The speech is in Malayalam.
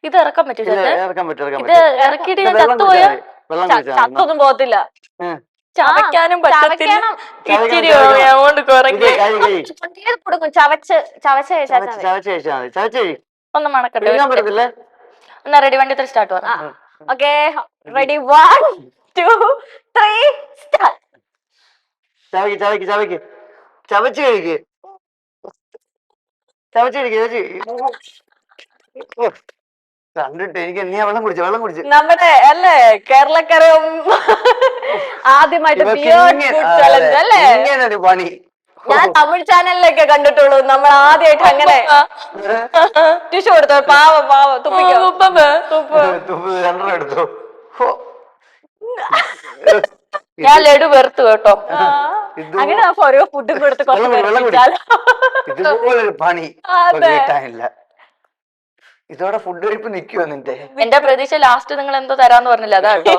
ഇത് ഇറക്കാൻ പറ്റും ഇറക്കാൻ പറ്റും ഇത് ഇറക്കിയിട്ട് ഞാൻ ചത്തുപോയാ ചത്തൊന്നും പോകത്തില്ല. ചവയ്ക്കാനും പറ്റത്തില്ല. ഇച്ചിരി amount കുറയ്ക്ക്. കൊടുക്കും, ചവച്ച് ഒന്ന് മണക്കട്ടെ. പറ്റത്തില്ലേ? എന്നാ റെഡി, വണ്ടി സ്റ്റാർട്ട് പറ. Okay, ready, 1 2 3 start. ചവച്ച് കഴിക്ക്. കണ്ടിട്ട് എനിക്ക് നീ വെള്ളം കുടിച്ചു. നമ്മുടെ അല്ലേ കേരളക്കരയും ആദ്യമായിട്ട് ചലഞ്ച് അല്ലേ? ഇങ്ങനൊരു പണി ഞാൻ തമിഴ് ചാനലിലൊക്കെ കണ്ടിട്ടുള്ളൂ. നമ്മൾ ആദ്യമായിട്ട് അങ്ങനെ ടിഷ്യൂ കൊടുത്തോ. പാവം തുപ്പിക്കോ. രണ്ടെണ്ണം എടുത്തു. ഞാൻ ലഡു വെറുത്തു കേട്ടോ. അങ്ങനെ ഓരോ ഫുഡും കൊടുത്ത് ഇതുപോലൊരു പണി കിട്ടാനില്ല. ഇതോടെ ഫുഡ് കഴിപ്പ് നിക്കുവോ നിന്റെ? എന്റെ പ്രതീക്ഷ ലാസ്റ്റ് നിങ്ങൾ എന്തോ തരാന്ന് പറഞ്ഞില്ല, അതാ കേട്ടോ.